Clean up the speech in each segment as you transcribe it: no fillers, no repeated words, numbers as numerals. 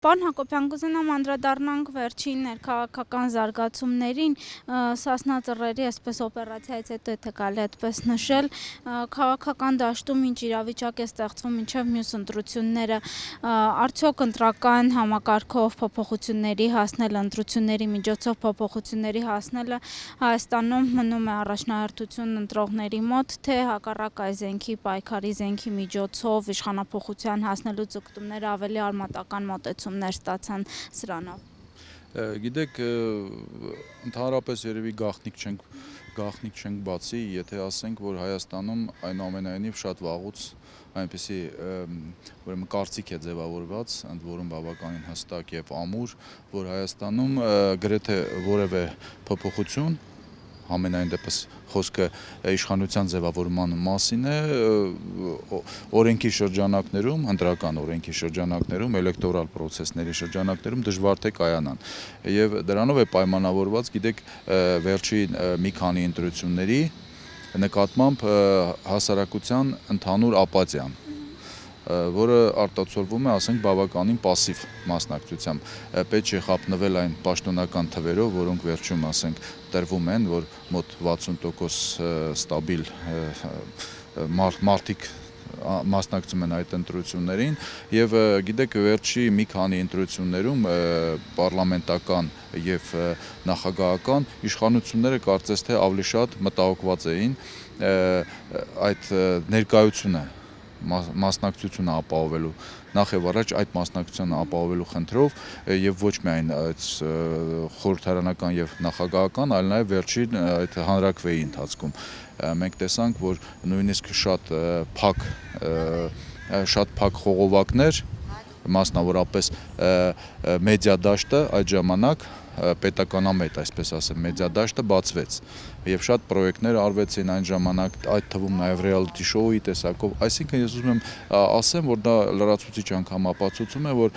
Պարոն Հակոբյան, կուզենամ անդրադառնանք վերջին ներքաղաքական զարգացումներին, Սասնա ծռերի այսպես օպերացիայից հետո, եթե կարելի այդպես նշել, քաղաքական դաշտում ինչ իրավիճակ է ստեղծվում մինչև մյուս ընտրությունները, արդյոք ընտրական համակարգով փոփոխությունների հասնել, ընտրությունների միջոցով փոփոխությունների հասնելը Հայաստանում մնում է առաջնահերթություն ընտրողների մոտ, թե հակառակ այս զենքի պայքարի զենքի միջոցով իշխանափոխության հասնելու ձգտումները ավելի արմատական մոտեցումներ ստացան սրանով։ Գիտեք, ընդհանրապես երևի գաղտնիք չենք բացի, եթե ասենք, որ Հայաստանում այնուամենայնիվ շատ վաղուց այնպիսի կարծիք է ձևավորված, ընդ որում բավականին հստակ եւ ամուր, որ Հայաստանում գրեթե որևէ փոփոխություն, համենայն դեպս խոսքը իշխանության ձևավորման մասին է, օրենքի շրջանակներում, ընտրական օրենքի շրջանակներում, էլեկտորալ պրոցեսների շրջանակներում դժվար թե կայանան։ Եվ դրանով է պայմանավորված, գիտեք, վերջին մի քանի ընտրությունների նկատմամբ հասարակության ընդհանուր ապաթիան, որը արտացոլվում է, ասենք, բավականին պասիվ մասնակցությամբ։ Պետք չէ խաբնվել այն պաշտոնական թվերով, որոնք վերջում, ասենք, տրվում են, որ մոտ 60% ստաբիլ մարդիկ մասնակցում են այդ ընտրություններին, եւ գիտեք, վերջի մի քանի ընտրություններում պարլամենտական եւ նախագահական իշխանությունները կարծես թե ավելի շատ մտահոգված էին այդ ներկայությունը, մասնակցությունը ապահովելու, նախ եւ առաջ այդ մասնակցությունը ապահովելու խնդրով եւ ոչ միայն այդ խորհրդարանական եւ նախագահական, այլ նաեւ վերջին այդ հանրաքվեի ընթացքում մենք տեսանք, որ նույնիսկ շատ փակ խողովակներ, մասնավորապես մեդիա դաշտը այդ ժամանակ պետականամետ, այսպես ասեմ, մեդիա դաշտը բացվեց եւ շատ պրոյեկտներ արվեցին այն ժամանակ, այդ թվում նաեւ ռեալիթի շոուի տեսակով, այսինքն ես ուզում եմ ասեմ, որ դա լրացուցիչ անգամ ապացուցում է, որ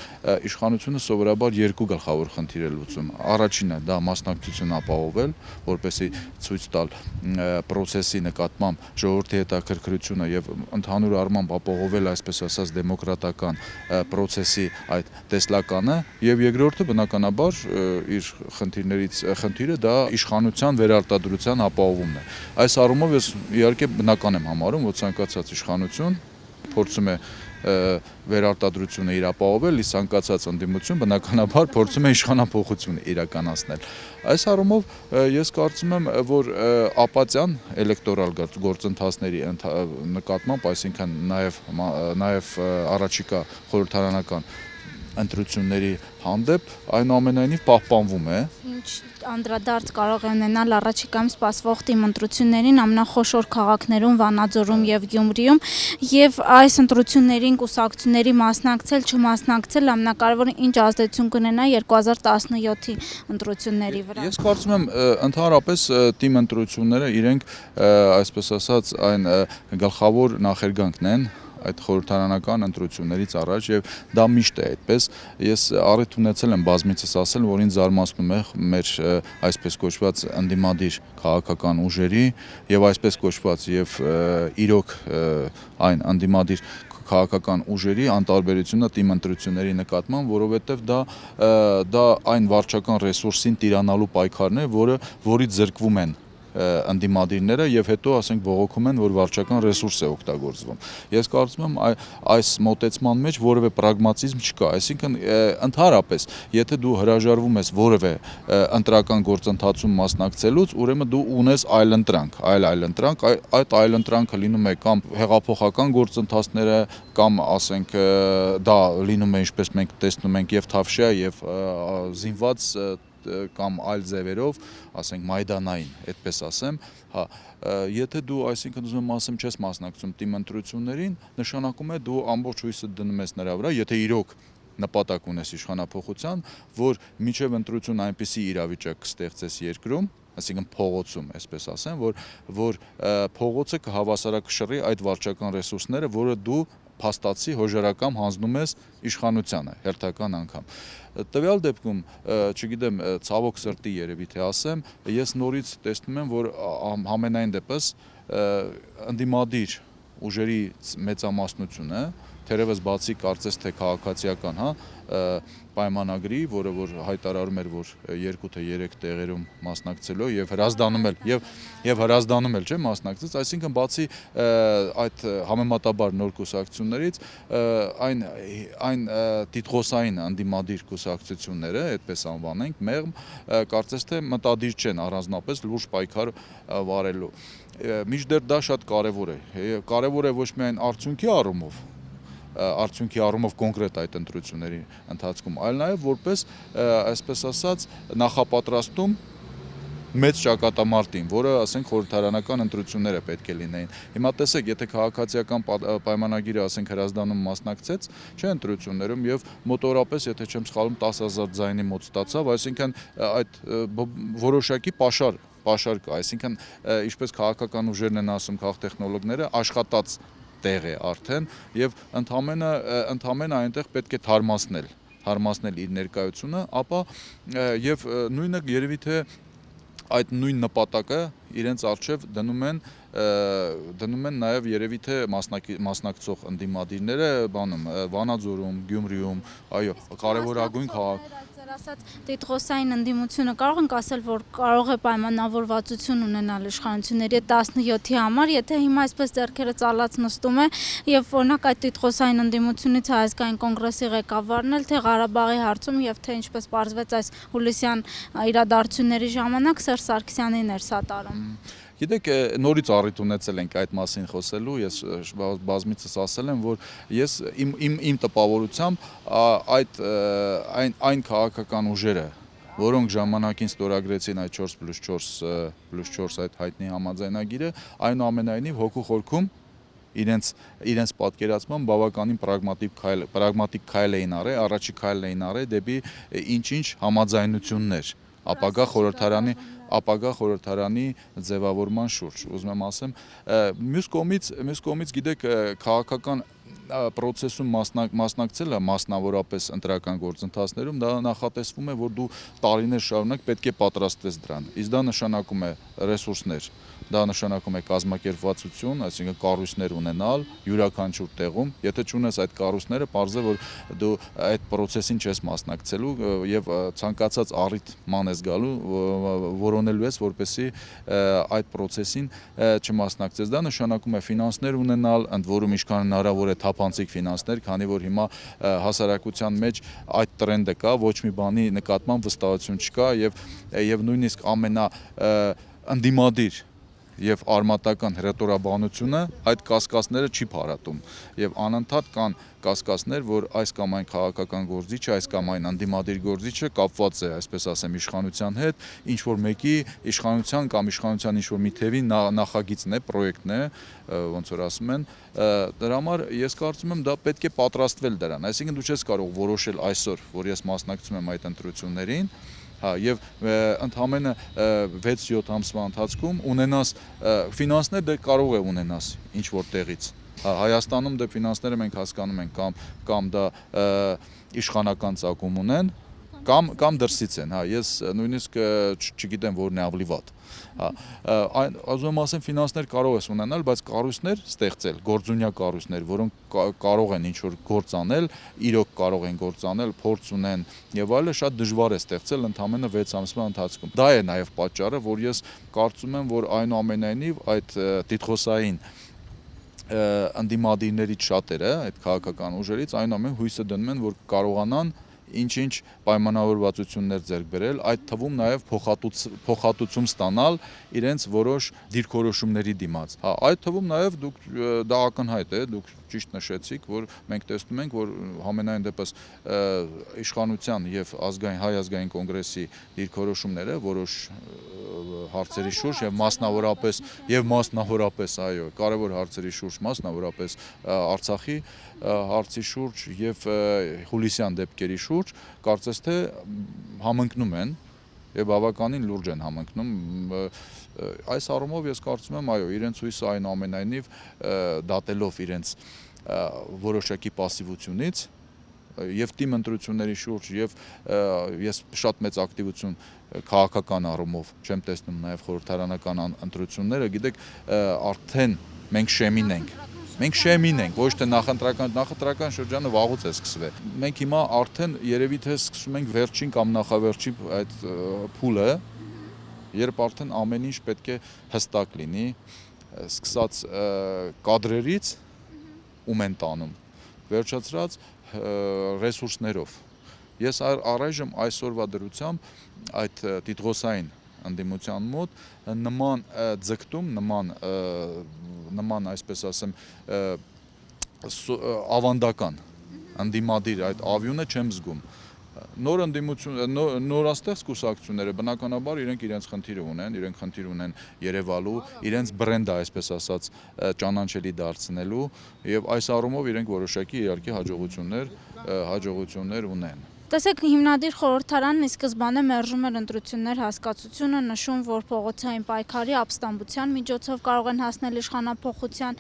իշխանությունը սովորաբար երկու գլխավոր խնդիր է լուծում։ Առաջինը դա մասնակցություն ապահովել, որպեսզի ցույց տալ պրոցեսի նկատմամբ ժողովրդի հետաքրքրությունը եւ ընդհանուր առմամբ ապահովել, այսպես ասած, դեմոկրատական պրոցեսի այդ տեսլականը, եւ երկրորդը բնականաբար իր խնդիրը դա իշխանության վերարտադրության ապահովումն է։ Այս առումով ես իհարկե բնական եմ համարում, որ ցանկացած իշխանություն փորձում է վերարտադրությունը իր ապահովել, իսկ ցանկացած ընդդիմություն բնականաբար փորձում է իշխանափոխություն իրականացնել։ Այս առումով ես կարծում եմ, որ ապաթիան էլեկտորալ գործընթացների նկատմամբ, այսինքն նաեւ առաջիկա խորհրդարանական ընտրությունների հանդեպ այնուամենայնիվ պահպանվում է։ Ինչ անդրադարձ կարող է ունենալ առաջիկայում սպասվող թիմ ընտրություններին ամենախոշոր քաղաքներում Վանաձորում եւ Գյումրիում, եւ այս ընտրություններին կուսակցությունների մասնակցել, չմասնակցել ամենակարևորը ինչ ազդեցություն կունենա 2017-ի ընտրությունների վրա։ Ես կարծում եմ, ընդհանրապես թիմ ընտրությունները իրենք, այսպես ասած, այն գլխավոր նախերգանքն են այդ խորհրդարանական ընտրություններից առաջ, եւ դա միշտ է այդպես։ Ես առիթ ունեցել եմ բազմիցս ասել, որ ինձ զարմացնում է մեր այսպես կոչված ընդդիմադիր քաղաքական ուժերի եւ այսպես կոչված եւ իրոք այն ընդդիմադիր քաղաքական ուժերի անտարբերությունը թիմ ընտրությունների նկատմամբ, որովհետեւ դա այն վարչական ռեսուրսին տիրանալու պայքարն է, որից զրկվում են ընդդիմադիրները եւ հետո, ասենք, բողոքում են, որ վարչական ռեսուրս է օգտագործվում։ Ես կարծում եմ այս մոտեցման մեջ որևէ պրագմատիզմ չկա, այսինքն ընդհանրապես, եթե դու հրաժարվում ես որևէ ընտրական գործընթացում մասնակցելուց, ուրեմն դու ունես այլընտրանք, այդ այլընտրանքը լինում է կամ հեղափոխական գործընթացները, կամ, ասենք, դա լինում է, ինչպես մենք տեսնում ենք, եւ թավշյա եւ զինված կամ այլ ձևերով, ասենք, մայդանային, այդպես ասեմ, եթե դու, այսինքն, ուզում եմ ասեմ, չես մասնակցում թիմ ընտրություններին, նշանակում է դու ամբողջ հույսը դնում ես նրա վրա, եթե իրոք նպատակ ունես իշխանափոխության, որ մինչև ընտրություն այնպիսի իրավիճակ կստեղծես երկրում, այսինքն փողոցում, այսպես ասեմ, որ փողոցը կհավասարակշռի այդ վարչական ռեսուրսները, որը դու փաստացի հոժարակամ հանձնում ես իշխանությանը հերթական անգամ։ Տվյալ դեպքում, չգիտեմ, ցավոք սրտի երևի թե ասեմ, ես նորից տեսնում եմ, որ համենայն դեպս ընդդիմադիր ուժերի մեծամասնությունը թերևս բացի կարծես թե քաղաքացիական, պայմանագրի, որը որ հայտարարում էր, որ 2 թե 3 տեղերում մասնակցելու եւ հրազդանում էլ չէ մասնակցեց, այսինքն բացի այդ համեմատաբար նոր կուսակցություններից այն տիտղոսային անդիմադիր կուսակցությունները, այդպես անվանենք, մեղմ կարծես թե մտադիր չեն առանձնապես լուրջ պայքար վարելու։ Մինչդեռ դա շատ կարևոր է։ Կարևոր է ոչ միայն արդյունքի առումով կոնկրետ այդ ընտրությունների ընթացքում, այլ նաև որպես, այսպես ասած, նախապատրաստում մեծ ճակատամարտին, որը, ասենք, խորհրդարանական ընտրությունները պետք է լինեին։ Հիմա տեսեք, եթե քաղաքացիական պայմանագիրը, ասենք, հրազդանում մասնակցեց, չէ, ընտրություններում եւ մոտավորապես, եթե չեմ սխալվում, 10,000 ձայնի մոտ ստացավ, այսինքն այդ որոշակի պաշար կա, այսինքն ինչպես քաղաքական ուժերն են ասում, քաղաքտեխնոլոգները, աշխատած տեղ է արդեն եւ ընդամենը այնտեղ պետք է թարմացնել իր ներկայությունը, ապա եւ նույնը երևի թե այդ նույն նպատակը իրենց արժեվ դնում են նաև երևի թե մասնակցող ընդդիմադիրները Վանաձորում, Գյումրիում, այո, կարևորագույն քաղաք ասած տիտղոսային ընդդիմությունը կարող ենք ասել, որ կարող է պայմանավորվածություն ունենալ իշխանությունների 17-ի համար, եթե հիմա այսպես ձեռքերը ծալած նստում է եւ օրինակ այդ տիտղոսային ընդդիմությունից Հայազգային կոնգրեսի ղեկավարն էլ թե Ղարաբաղի հարցում եւ թե ինչպես պարզվեց այս հուլիսյան իրադարձությունների ժամանակ Սերժ Սարգսյանին էր սատարում։ Գիտեք, նորից առիթ ունեցել ենք այդ մասին խոսելու, ես բազմիցս ասել եմ, որ ես իմ տպավորությամբ այն քաղաքական ուժերը, որոնք ժամանակին ստորագրեցին այդ 4+4 այդ հայտնի համաձայնագիրը, այնուամենայնիվ հոգու խորքում իրենց պատկերացման բավականին պրագմատիկ քայլ էին արել, առաջի քայլն էին արել դեպի ինչ-ինչ համաձայնություններ ապագա խորհրդարանի ձևավորման շուրջ, ուզում եմ ասեմ, մյուս կողմից գիտեք քաղաքական պրոցեսում մասնակցելը, մասնավորապես ընտրական գործընթացներում, դա նախատեսվում է, որ դու տարիներ շարունակ պետք է պատրաստվես դրան, իսկ դա նշանակում է ռեսուրսներ, դա նշանակում է կազմակերպվածություն, այսինքն կառույցներ ունենալ յուրաքանչյուր տեղում, եթե չունես այդ կառույցները, պարզ է, որ դու այդ պրոցեսին չես մասնակցելու եւ ցանկացած առիթ ես գալու, որոնելու ես, որպեսզի այդ պրոցեսին չմասնակցես, դա նշանակում է ֆինանսներ ունենալ, ընդ որում ինչքան հնարավոր է թափանցիկ ֆինանսներ, քանի որ հիմա հասարակության մեջ այդ տրենդը կա, ոչ մի բանի նկատմամբ վստահություն չկա եւ նույնիսկ ընդդիմադիր եւ արմատական հռետորաբանությունը այդ կասկածները չի փարատում եւ անընդհատ կան կասկածներ, որ այս կամ այն քաղաքական գործիչը, այս կամ այն անդիմադիր գործիչը կապված է, այսպես ասեմ, իշխանության հետ, ինչ որ մեկի իշխանության կամ իշխանության ինչ որ մի թևի նախագիծն է, պրոյեկտն է, ոնց որ ասում են, դրա համար ես կարծում եմ դա պետք է պատրաստվել դրան, այսինքն դու չես կարող որոշել այսօր, որ ես մասնակցում եմ այդ ընտրություններին, եւ ընդամենը 6-7 ամսվա ընթացքում ունենաս ֆինանսներ դե կարող է ունենաս ինչ որ տեղից Հայաստանում դե ֆինանսները մենք հասկանում ենք կամ դա իշխանական ծագում ունեն կամ դրսից են, ես նույնիսկ չգիտեմ որն է ավելի վատ, ուզում եմ ասեմ ֆինանսներ կարող ես ունենալ, բայց կառույցներ ստեղծել, գործունյա կառույցներ, որոնք կարող են ինչ-որ գործ անել, իրոք կարող են գործ անել, փորձ ունեն եւ այլը շատ դժվար է ստեղծել ընդամենը 6 ամսվա ընթացքում։ Դա է նաեւ պատճառը, որ ես կարծում եմ, որ այնուամենայնիվ այդ տիտղոսային ընդդիմադիրներից շատերը, այդ քաղաքական ուժերից այնուամենայնիվ հույսը դնում են, որ կարողանան ինչ-ինչ պայմանավորվածություններ ձեռք բերել, այդ թվում նաև փոխհատուցում ստանալ իրենց որոշ դիրքորոշումների դիմաց։ Այդ թվում նաև դա ակնհայտ է, դուք ճիշտ նշեցիք, որ մենք տեսնում ենք, որ համենայն դեպս իշխանության եւ Հայ ազգային կոնգրեսի դիրքորոշումները որոշ հարցերի շուրջ եւ մասնավորապես, այո, կարևոր հարցերի շուրջ, մասնավորապես Արցախի հարցի շուրջ եւ հուլիսյան դեպքերի շուրջ, կարծես թե համընկնում են եւ բավականին լուրջ են համընկնում այս առումով ես կարծում եմ այո իրենց հույսը այնուամենայնիվ դատելով իրենց որոշակի պասիվությունից եւ թիմ ընտրությունների շուրջ եւ ես շատ մեծ ակտիվություն քաղաքական առումով չեմ տեսնում նաեւ խորհրդարանական ընտրությունները գիտեք արդեն մենք շեմին ենք Մենք շեմին ենք, ոչ թե նախընտրական շրջանը վաղուց է սկսվել։ Մենք հիմա արդեն երևի թե սկսում ենք վերջին կամ նախավերջին այդ փուլը, երբ արդեն ամեն ինչ պետք է հստակ լինի, սկսած կադրերից ում են տանում, վերջացրած ռեսուրսներով։ Ես առայժմ այսօրվա դրությամբ այդ տիտղոսային ընդդիմության մոտ նման ձգտում, նման այսպես ասեմ ավանդական ընդդիմադիր այդ ավյունը չեմ զգում։ Նորաստեղծ կուսակցությունները բնականաբար իրենց խնդիրը ունեն, իրենք խնդիր ունեն երևալու, իրենց բրենդը այսպես ասած ճանաչելի դարձնելու եւ այս առումով իրենք որոշակի իհարկե հաջողություններ ունեն։ Տեսեք, հիմնադիր խորհրդարանն ի սկզբանե մերժում էր ընտրություններ հասկացությունը, նշում, որ փողոցային պայքարի ապստամբության միջոցով կարող են հասնել իշխանափոխության։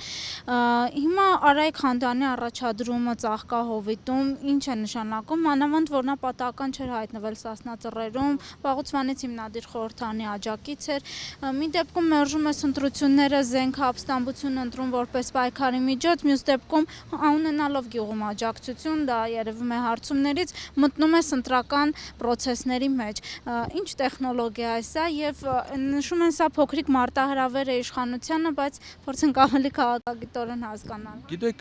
Հիմա Արայիկ Խանդյանի առաջադրումը ծաղկահովիտում ինչ է նշանակում, մանավանդ որ նա պատահական չէր հայտնվել Սասնա Ծռերում, վաղուց հիմնադիր խորհրդարանի աջակից էր։ Մի դեպքում մերժում ես ընտրությունները, զենքը ապստամբություն ընտրում որպես պայքարի միջոց, մյուս դեպքում ունենալով գյուղում աջակցություն, դա երևում է հարցումներից մտնում ես ընտրական պրոցեսների մեջ։ Ինչ տեխնոլոգիա է սա եւ նշում են սա փոքրիկ մարտահրավեր է իշխանությանը, բայց փորձենք ավելի քաղաքագիտորեն հասկանալ։ Գիտեք,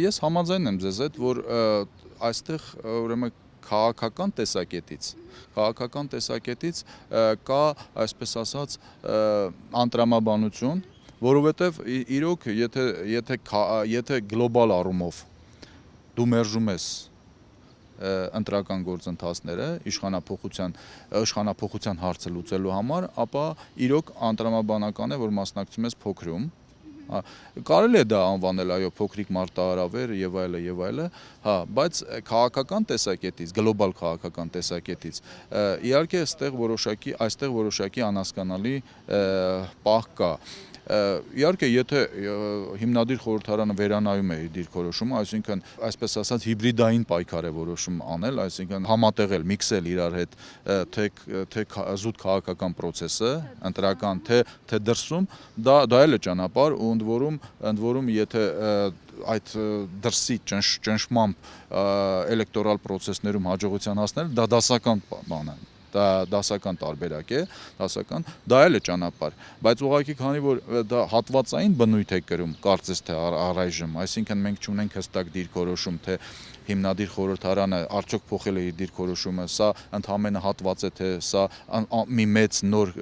ես համաձայն եմ ձեզ հետ, որ այստեղ ուրեմն քաղաքական տեսակետից կա, այսպես ասած, անտրամաբանություն, որովհետև իրոք եթե գլոբալ առումով դու մերժում ես ընտրական գործընթացները իշխանափոխության հարցը լուծելու համար, ապա իրոք անտրամաբանական է, որ մասնակցում ես փոքրում։ Կարելի է դա անվանել այո փոքրիկ մարտահրավեր եւ այլը, բայց քաղաքական տեսակետից, գլոբալ քաղաքական տեսակետից իհարկե այստեղ որոշակի անհասկանալի պահ կա։ Իհարկե, եթե հիմնադիր խորհրդարանը վերանայում է իր դիրքորոշումը, այսինքն այսպես ասած հիբրիդային պայքար է որոշում անել, այսինքն համատեղել, միքսել իրար հետ թե զուտ քաղաքական պրոցեսը, ընտրական, թե դրսում, դա էլ է ճանապարհ ու ընդ որում եթե այդ դրսի ճնշմամբ էլեկտորալ պրոցեսներում հաջողության հասնել, դա դասական բան է։ Դա դասական տարբերակ է, դա էլ է ճանապարհ, բայց ուղղակի քանի որ դա հատվածային բնույթ է կրում, կարծես թե առայժմ, այսինքն մենք չունենք հստակ դիրքորոշում, թե հիմնադիր խորհրդարանը արդյոք փոխել է իր դիրքորոշումը, սա ընդհանրապես հատված է, թե սա մի մեծ նոր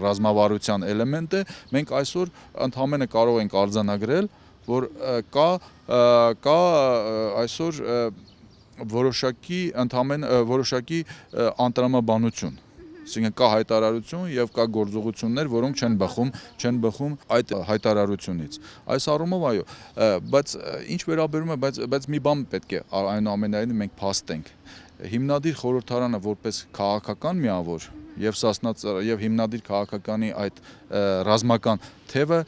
ռազմավարության էլեմենտ է, մենք այսօր ընդհանրապես կարող ենք արձանագրել, որ կա այսօր որոշակի անտրամաբանություն, այսինքն կա հայտարարություն եւ կա գործողություններ, որոնք չեն բխում այդ հայտարարությունից։ Այս առումով այո, բայց ինչ վերաբերում է, բայց մի բան պետք է այնուամենայնիվ մենք փաստենք։ Հիմնադիր խորհրդարանը որպես քաղաքական միավոր եւ հիմնադիր քաղաքականի այդ ռազմական թևը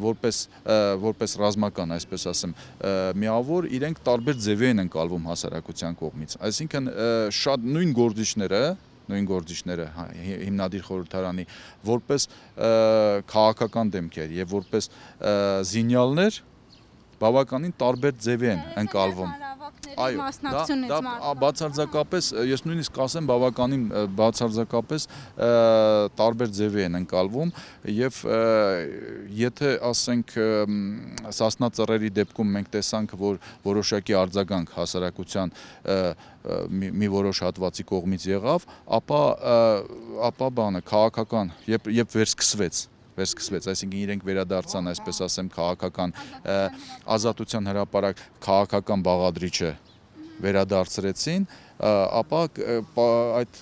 որպես ռազմական, այսպես ասեմ, միավոր իրենք տարբեր ձևի են ընկալվում հասարակության կողմից։ Այսինքն շատ նույն գործիչները հիմնադիր խորհրդարանի որպես քաղաքական դեմքեր եւ որպես զինյալներ բավականին տարբեր ձևի են ընկալվում։ Այո, դա բացարձակապես, ես նույնիսկ ասեմ, բավականին բացարձակապես տարբեր ձևի են ընկալվում եւ եթե ասենք Սասնա Ծռերի դեպքում մենք տեսանք, որ որոշակի արձագանք հասարակության մի որոշ հատվածի կողմից եղավ, ապա բանը քաղաքական, երբ վերսկսվեց, այսինքն իրենք վերադարձան, այսպես ասեմ, քաղաքական ազատության հրապարակ քաղաքական բաղադրիչը վերադարձրեցին, ապա այդ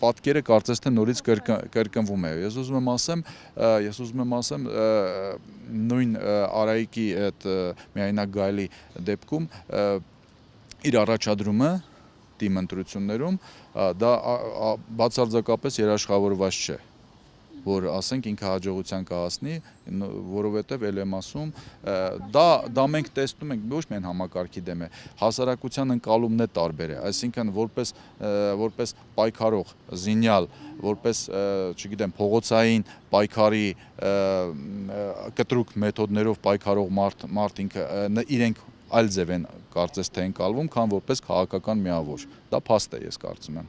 պատկերը կարծես թե նորից կրկնվում է։ Ես ուզում եմ ասեմ նույն Արայիկի այդ միայնակ գայլի դեպքում իր առաջադրումը թիմ ընտրություններում դա բացարձակապես երաշխավորված չէ։ որ ասենք ինքը հաջողության կհասնի, որովհետև ել եմ ասում, դա մենք տեսնում ենք ոչ միայն համակարգի դեմ է, հասարակության ընկալումն է տարբեր է, այսինքն որպես պայքարող զինյալ, որպես, չգիտեմ, փողոցային պայքարի կտրուկ մեթոդներով պայքարող մարդ ինքը իրենք այլ ձև են կարծես թե ընկալվում, քան որպես քաղաքական միավոր։ Դա փաստ է, ես կարծում եմ։